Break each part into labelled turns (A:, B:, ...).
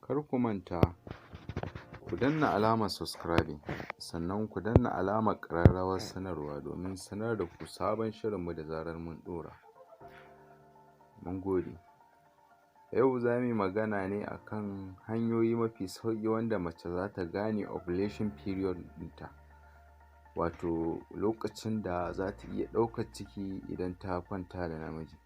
A: kar ku manta ku danna alamar subscribing, sannan ku danna alamar ƙararrawar sanarwa domin sanar da ku sabon shirinmu da zarar mun ɗora. Mun gode. Yau za mu yi magana ne akan hanyoyi mafi sauƙi wanda mace za ta gane ovulation period ɗinta, wato lokacin da za ta iya ɗaukar ciki idan ta kwanta da namiji.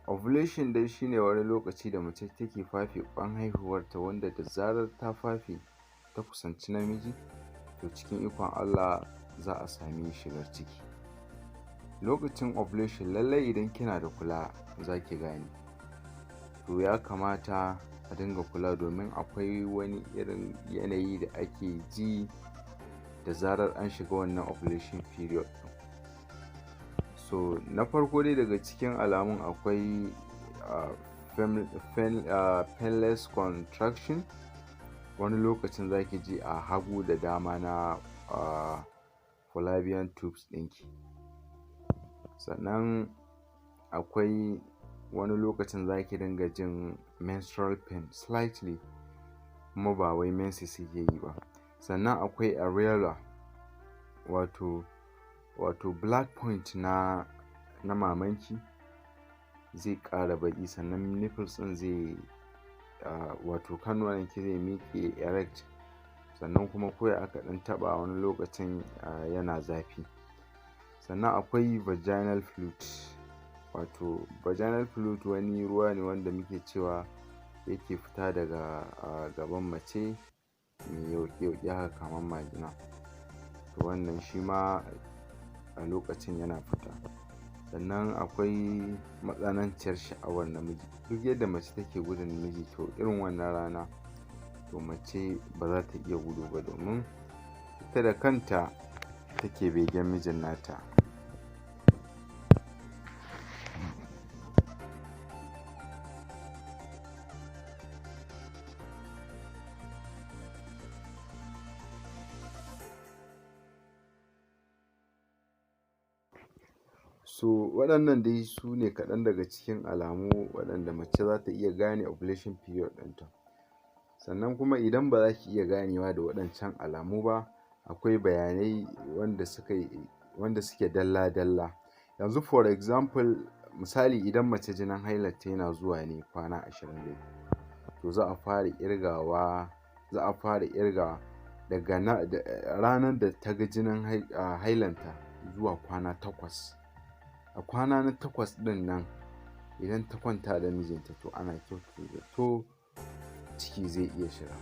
A: Ovulation dai shine wani lokaci da mace take fafe ƙwan haihuwarta, wanda da zarar ta fafe ta kusanci namiji, to cikin ikon Allah za a sami shigar ciki. Lokacin ovulation lallai idan kina da kula za ki gane, to ya kamata a dinga kula domin akwai wani irin yanayi da ake ji da zarar an shiga wannan ovulation period. So na farko dai daga cikin alamun akwai painless contraction, wani lokacin za ki ji a hagu da dama na fallopian tubes ɗinki. Sannan akwai wani lokacin za ki dinga jin menstrual pain slightly, kuma ba wai menses yake yi ba. Sannan akwai areola, wato black point na mamanki zai ƙara baƙi, sannan nipples ɗin zai wato kannuwanki zai miƙe erect, sannan kuma ko da aka ɗan taɓa wani lokacin yana zafi. Sannan akwai vaginal fluid, wato vaginal fluid wani ruwa ne wanda muke cewa yake fita daga gaban mace mai yauƙi-yauƙi haka kamar majina, to wannan shi ma a lokacin yana fita. Sannan akwai matsananciyar sha'awar namiji, duk yadda mace take gudun namiji, to irin wannan rana to mace ba za ta iya gudu ba, domin ita da kanta take begen mijin nata. So waɗannan dai su ne kaɗan daga cikin alamu waɗanda mace za ta iya gane ovulation period ɗinta. Sannan kuma idan ba za ki iya ganewa da waɗancan alamu ba, akwai bayanai wanda suke dalla-dalla. Yanzu for example, misali idan mace jinin hailarta yana zuwa ne kwana 22, to za a fara ƙirgawa daga ranar da ta ga jinin hailanta zuwa kwana 8. A kwana na 8 ɗin nan idan ta kwanta da mijinta, to ana kyautata zato ciki zai iya shiga.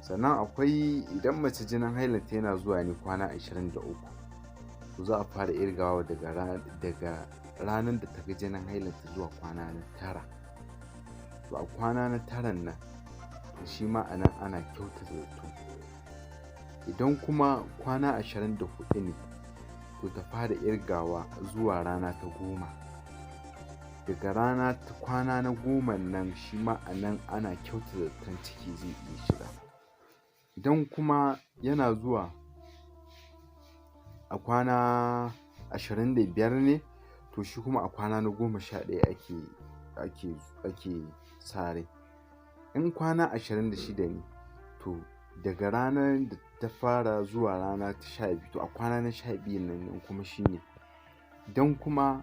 A: Sannan akwai idan mace jinin hailanta yana zuwa ne kwana 23, to za a fara ƙirgawa daga ranar da ta ga jinin hailanta zuwa kwana na 9. To a kwana na 9 nan, to shi ma a nan ana kyautata zato. Idan kuma kwana 24 ne, to ta fara ƙirgawa zuwa rana ta 10. Daga kwana na 10 nan, shi ma a nan ana kyautata zaton ciki zai iya shiga. Idan kuma yana zuwa a kwana 25 ne, to shi kuma a kwana na 11 ake sa rai. In kwana 26 ne, to daga ranar da ta fara zuwa rana ta 12, to a kwana na 12 nan kuma shi ne. Idan kuma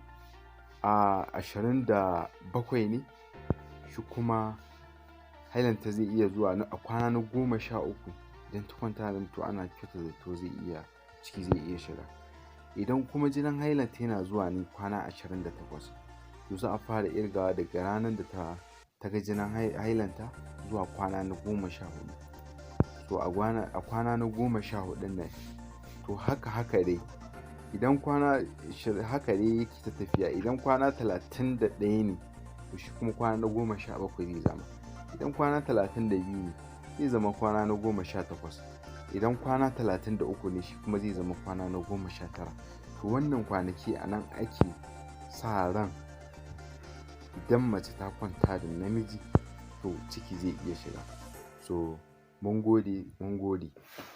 A: a 27 ne, shi kuma hailanta zai iya zuwa a kwana na 13. Idan ta kwanta nan, to ana kyautata zato ciki zai iya shiga. Idan kuma jinin hailanta yana zuwa ne kwana 28, to za a fara ƙirgawa daga ranar da ta ga jinin hailanta zuwa kwana na 14. To a kwana na 14 nan, to haka dai idan haka dai yake ta tafiya. Idan kwana 31 ne, to shi kuma kwana na 17 zai zama. Idan kwana 32 ne, zai zama kwana na 18. Idan kwana 33 ne, shi kuma zai zama kwana na 19. To wannan kwanaki a nan ake sa ran idan mace ta kwanta da namiji, to ciki zai iya shiga. So mun gode.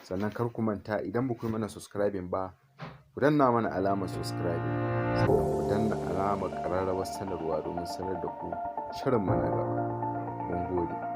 A: Sannan kar ku manta, idan ba ku yi mana subscribing ba, ku danna mana alamar subscribing, sannan ku danna alamar ƙararrawar sanarwa domin sanar da ku shirinmu na gaba. Mun gode.